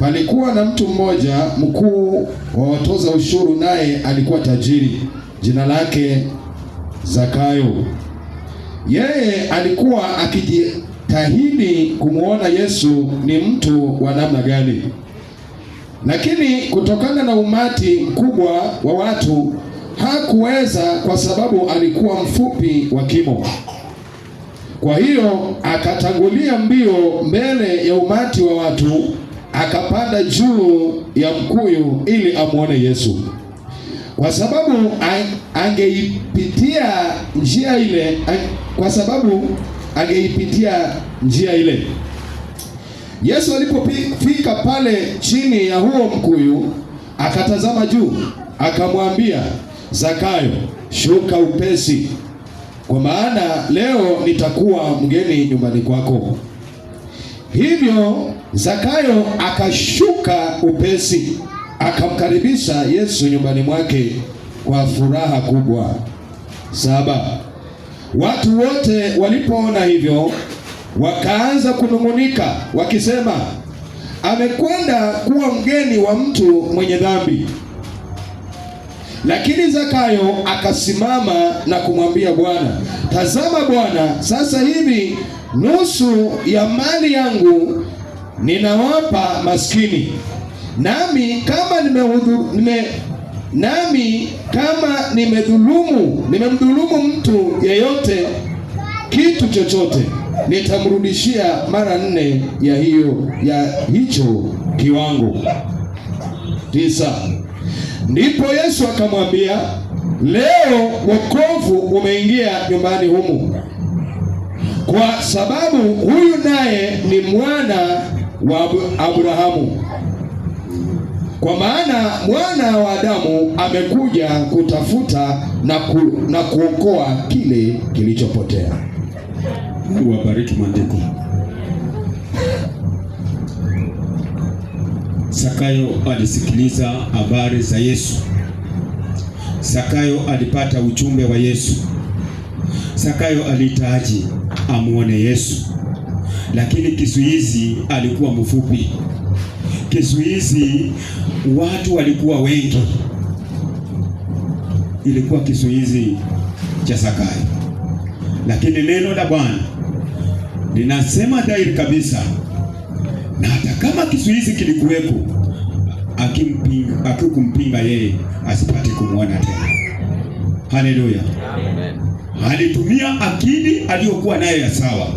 Palikuwa na mtu mmoja mkuu wa watoza ushuru, naye alikuwa tajiri, jina lake Zakayo. Yeye alikuwa akijitahidi kumuona Yesu ni mtu wa namna gani, lakini kutokana na umati mkubwa wa watu hakuweza, kwa sababu alikuwa mfupi wa kimo. Kwa hiyo akatangulia mbio mbele ya umati wa watu, akapanda juu ya mkuyu ili amuone Yesu, kwa sababu angeipitia njia ile. Yesu alipofika pale chini ya huo mkuyu, akatazama juu, akamwambia, Zakayo, shuka upesi, kwa maana leo nitakuwa mgeni nyumbani kwako. Hivyo Zakayo akashuka upesi, akamkaribisha Yesu nyumbani mwake kwa furaha kubwa. 7. Watu wote walipoona hivyo wakaanza kunung'unika wakisema, amekwenda kuwa mgeni wa mtu mwenye dhambi. Lakini Zakayo akasimama na kumwambia Bwana, tazama Bwana, sasa hivi nusu ya mali yangu ninawapa maskini, nami kama nimemdhulumu mtu yeyote kitu chochote, nitamrudishia mara 4 ya hicho kiwango. 9. Ndipo Yesu akamwambia, leo wokovu umeingia nyumbani humu, kwa sababu huyu naye ni mwana wa Abrahamu. Kwa maana mwana wa Adamu amekuja kutafuta na kuokoa kile kilichopotea. Mungu abariki maandiko. Zakayo alisikiliza habari za Yesu. Zakayo alipata ujumbe wa Yesu. Zakayo alihitaji amuone Yesu, lakini kizuizi alikuwa mfupi. Kizuizi watu walikuwa wengi. Ilikuwa kizuizi cha Zakayo. Lakini neno la Bwana linasema dhahiri kabisa, na hata kama kizuizi kilikuwepo, akikumpinga yeye asipate kumwona tena. Haleluya. Amen. Alitumia akili aliyokuwa nayo ya sawa.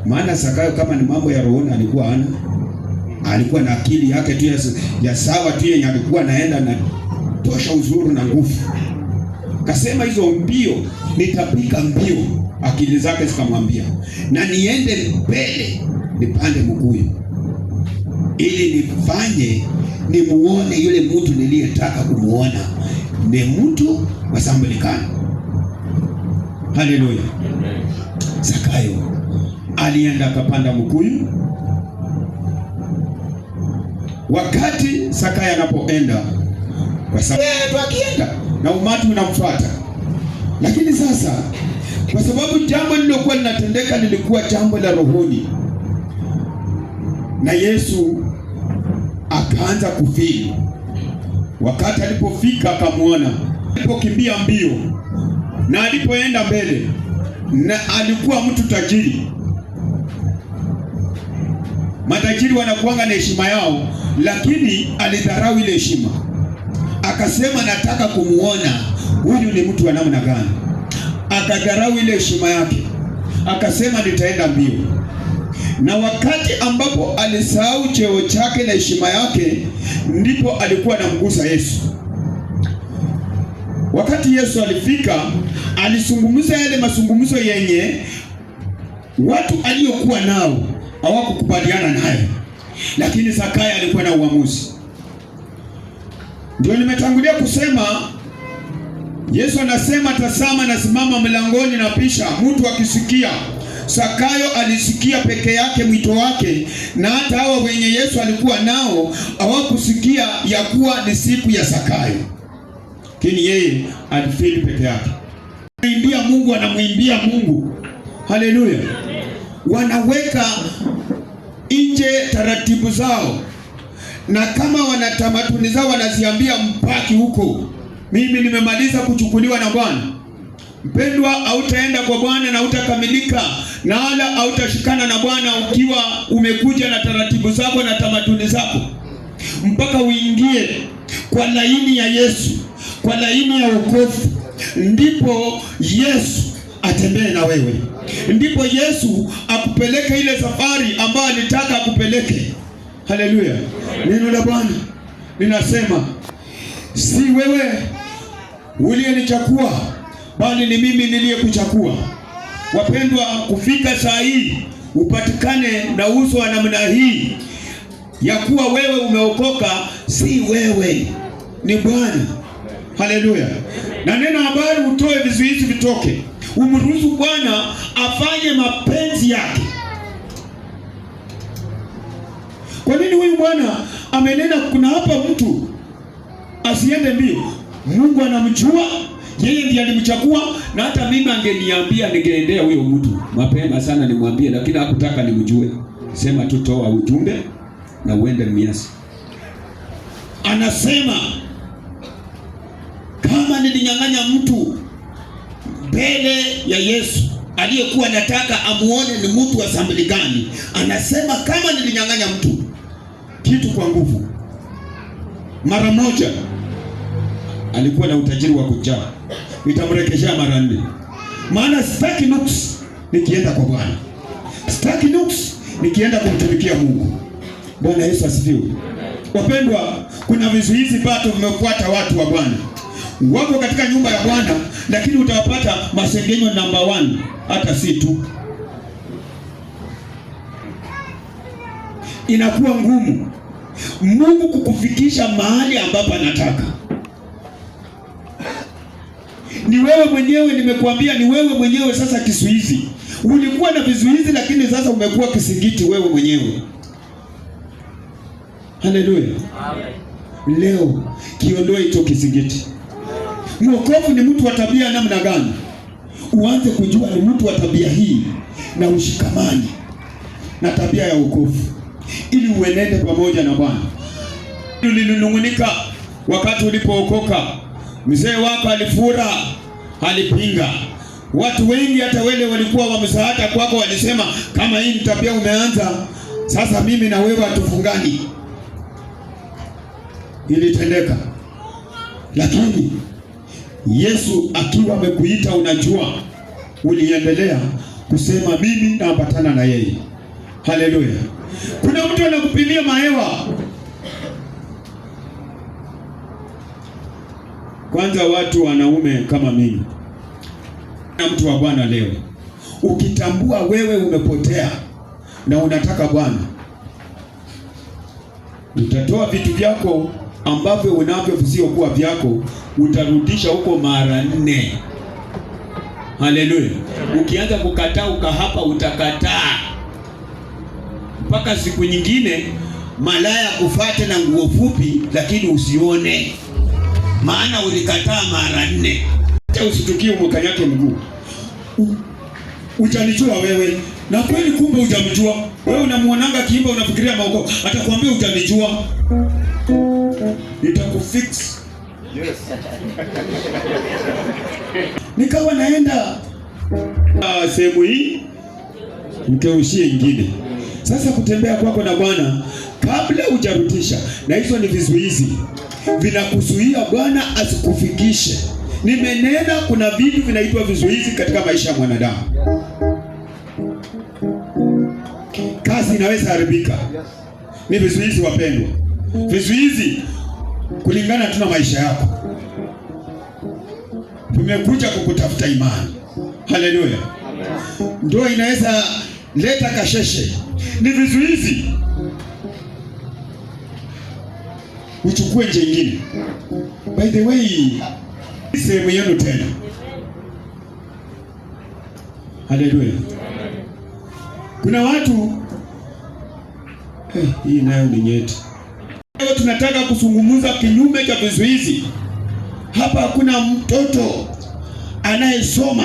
Maana Zakayo kama ni mambo ya rohoni alikuwa na akili yake tu ya sawa tu, yenye alikuwa naenda na tosha uzuru na nguvu. Kasema hizo mbio nitapiga mbio. Akili zake zikamwambia, na niende mbele nipande mkuyu, ili nimuone yule mtu niliyetaka kumuona, ni mtu wa Sambulikani. Haleluya. Zakayo alienda akapanda mkuyu. Wakati Zakayo anapoenda, kwa sababu akienda na umati unamfuata, lakini sasa kwa sababu jambo lilokuwa linatendeka lilikuwa jambo la rohoni, na Yesu akaanza kufiri. Wakati alipofika akamwona, alipokimbia mbio na alipoenda mbele, na alikuwa mtu tajiri. Matajiri wanakuanga na heshima yao, lakini alidharau ile heshima. Akasema nataka kumuona huyu ni mtu wa namna gani. Akadharau ile heshima yake, akasema nitaenda mbio. Na wakati ambapo alisahau cheo chake na heshima yake, ndipo alikuwa anamgusa Yesu. Wakati Yesu alifika, alizungumza yale mazungumzo yenye watu aliokuwa nao hawakukubaliana naye, lakini Zakayo alikuwa na uamuzi. Ndio nimetangulia kusema, Yesu anasema, tazama nasimama mlangoni na pisha, mtu akisikia. Zakayo alisikia peke yake mwito wake, na hata hawa wenye Yesu alikuwa nao hawakusikia ya kuwa ni siku ya Zakayo, lakini yeye alifeli peke yake. Anamwimbia Mungu. Haleluya. Wanaweka nje taratibu zao, na kama wana tamaduni zao wanaziambia mpaki huko, mimi nimemaliza kuchukuliwa na Bwana. Mpendwa, hautaenda kwa Bwana na hautakamilika, na wala hautashikana na Bwana ukiwa umekuja na taratibu zako na tamaduni zako, mpaka uingie kwa laini ya Yesu, kwa laini ya wokovu, ndipo Yesu atembee na wewe, ndipo Yesu akupeleke ile safari ambayo alitaka akupeleke. Haleluya! Neno la Bwana linasema, si wewe uliyenichagua, bali ni mimi niliyekuchagua. Wapendwa, kufika saa hii upatikane na uso wa namna hii ya kuwa wewe umeokoka, si wewe, ni Bwana. Haleluya! Na neno habari utoe vizuizi vitoke, umruhusu Bwana afanye mapenzi yake. Kwa nini huyu Bwana amenena kuna hapa mtu asiende mbio? Mungu anamjua, yeye ndiye alimchagua, na hata mimi angeniambia ningeendea huyo mtu mapema sana nimwambie, lakini hakutaka nimjue. Sema tu toa ujumbe na uende miasi. Anasema kama nilinyang'anya mtu mbele ya Yesu aliyekuwa nataka amuone ni mtu wa sambili gani, anasema kama nilinyang'anya mtu kitu kwa nguvu, mara moja alikuwa na utajiri wa kujaa, nitamrekeshea mara 4. Maana sitaki nuksi nikienda kwa Bwana, sitaki nuksi nikienda kumtumikia Mungu. Bwana Yesu asifiwe. Wapendwa, kuna vizuizi bado vimefuata watu wa Bwana. Wako katika nyumba ya Bwana, lakini utawapata masengenyo number 1, hata si tu. Inakuwa ngumu Mungu kukufikisha mahali ambapo anataka. Ni wewe mwenyewe, nimekuambia ni wewe mwenyewe sasa kizuizi. Ulikuwa na vizuizi, lakini sasa umekuwa kisingiti wewe mwenyewe. Haleluya. Amen. Leo kiondoe hicho kisingiti. Mwokovu ni mtu wa tabia namna gani? Uanze kujua ni mtu wa tabia hii, na ushikamani na tabia ya wokovu, ili uenende pamoja na Bwana. Ulinungunika wakati ulipookoka, mzee wako alifura, alipinga. Watu wengi hata wale walikuwa wa msaada kwako walisema, kama hii tabia umeanza sasa, mimi na wewe hatufungani. Ilitendeka, lakini Yesu akiwa amekuita, unajua, uliendelea kusema mimi naambatana na yeye. Haleluya. Kuna mtu anakupilia mahewa. Kwanza watu wanaume kama mimi na mtu wa Bwana leo, ukitambua wewe umepotea na unataka Bwana, utatoa vitu vyako ambavyo unavyo visiokuwa vyako, utarudisha huko mara 4. Haleluya. Ukianza kukataa ukahapa, utakataa mpaka siku nyingine malaya kufate na nguo fupi, lakini usione, maana ulikataa mara 4. Acha usitukie umkanyake mguu. Utanijua wewe, na kweli kumbe hujamjua. Wewe unamuonanga kiimba unafikiria maoko, atakwambia utanijua. Nitakufix. Yes. Nikawa naenda sehemu hii nikeushie ingine. Sasa kutembea kwako na Bwana kabla hujarudisha, na hizo ni vizuizi vinakuzuia Bwana asikufikishe. Nimenena kuna vitu vinaitwa vizuizi katika maisha ya mwanadamu. Kazi inaweza haribika, ni vizuizi wapendwa. Vizuizi kulingana tu na maisha yako. Tumekuja kukutafuta imani. Haleluya. Ndio inaweza leta kasheshe, ni vizuizi. Uchukue nje nyingine. By the way, sehemu yenu tena. Haleluya. Kuna watu hii nayo ni nyeti. Leo tunataka kuzungumza kinyume cha vizuizi. Hapa hakuna mtoto anayesoma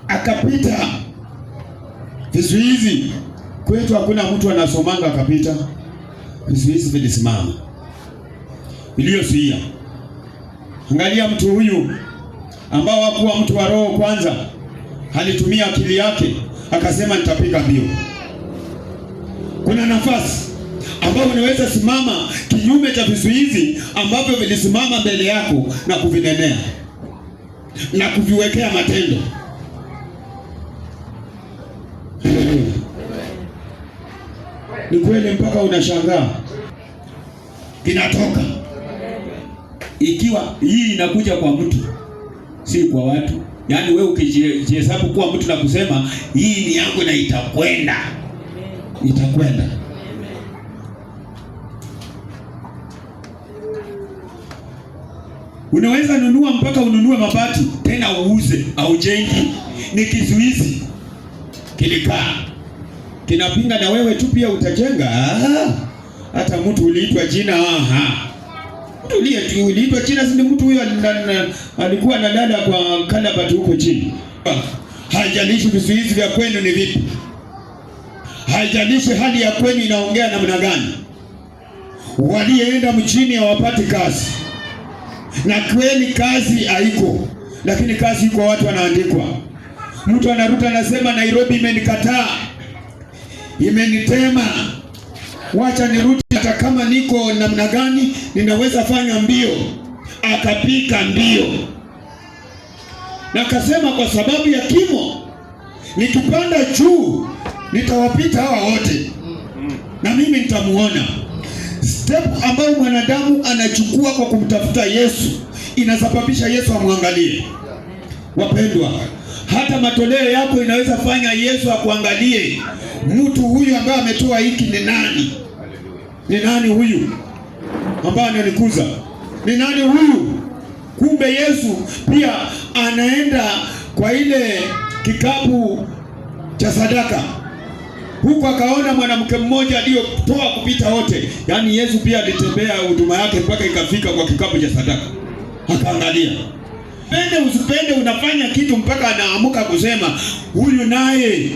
akapita vizuizi. Kwetu hakuna mtu anasomanga akapita. vizuizi vilisimama, iliyozuia. Angalia mtu huyu ambao hakuwa mtu wa roho kwanza, alitumia akili yake akasema nitapiga mbio. Kuna nafasi ambayo unaweza simama kinyume cha vizuizi ambavyo vilisimama mbele yako na kuvinenea na kuviwekea matendo. Ni kweli mpaka unashangaa kinatoka. Ikiwa hii inakuja kwa mtu, si kwa watu. Yaani wewe ukijihesabu kuwa mtu na kusema hii ni yangu na itakwenda. Itakwenda. Unaweza nunua mpaka ununue mabati tena uuze au jengi. Ni kizuizi kilikaa kinapinga na wewe tu pia utajenga. Hata mtu uliitwa jina mtu uliitwa jina, si mtu huyo alikuwa analala kwa kalabati huko chini. Haijalishi vizuizi vya kwenu ni vipi, haijalishi hali ya kwenu inaongea namna gani. Walienda mjini hawapati kazi, na kweli kazi haiko, lakini kazi iko, watu wanaandikwa. Mtu anaruta anasema Nairobi imenikataa, imenitema, wacha nirudi, hata kama niko namna gani ninaweza fanya mbio. Akapika mbio na akasema kwa sababu ya kimo, nikipanda juu nitawapita hawa wote na mimi nitamuona. Step ambayo mwanadamu anachukua kwa kumtafuta Yesu inasababisha Yesu amwangalie. Wapendwa, hata matoleo yako inaweza fanya Yesu akuangalie. Mtu huyu ambaye ametoa hiki ni nani? Ni nani huyu ambaye ananikuza? Ni nani huyu? Kumbe Yesu pia anaenda kwa ile kikapu cha sadaka. Huko akaona mwanamke mmoja aliyotoa kupita wote. Yaani Yesu pia alitembea huduma yake mpaka ikafika kwa kikapu cha sadaka. Akaangalia. Pende usipende, unafanya kitu mpaka anaamuka kusema huyu naye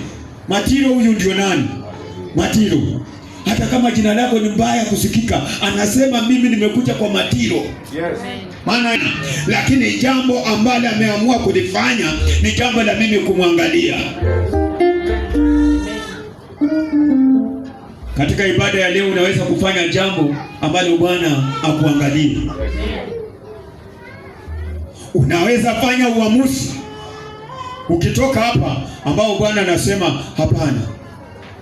Matiro, huyu ndio nani? Matiro. Hata kama jina lako ni mbaya kusikika, anasema mimi nimekuja kwa Matiro. Yes. Maana lakini jambo ambalo ameamua kulifanya ni jambo la mimi kumwangalia. Katika ibada ya leo unaweza kufanya jambo ambalo Bwana akuangalie. Unaweza fanya uamuzi ukitoka hapa ambao Bwana anasema hapana,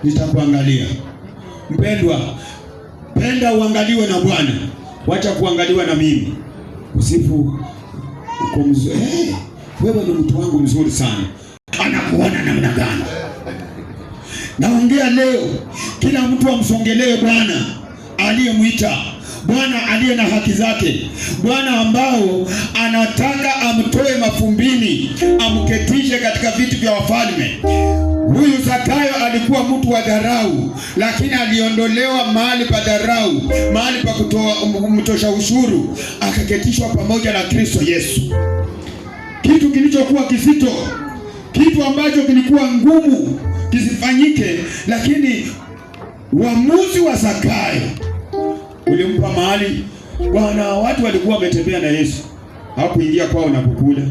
nitakuangalia. Mpendwa, penda uangaliwe na Bwana, wacha kuangaliwa na mimi. Usifu uko mzuri. Wewe ni mtu wangu mzuri sana. Anakuona namna gani? Naongea leo, kila mtu amsongelee Bwana aliyemwita, Bwana aliye na haki zake, Bwana ambao anataka amtoe mafumbini, amketishe katika viti vya wafalme. Huyu Zakayo alikuwa mtu wa dharau, lakini aliondolewa mahali pa dharau, mahali pa mtosha ushuru, akaketishwa pamoja na Kristo Yesu. Kitu kilichokuwa kizito, kitu ambacho kilikuwa ngumu kisifanyike, lakini uamuzi wa Zakayo ulimpa mahali. Bwana, watu walikuwa wametembea na Yesu, hakuingia kwao na kukula.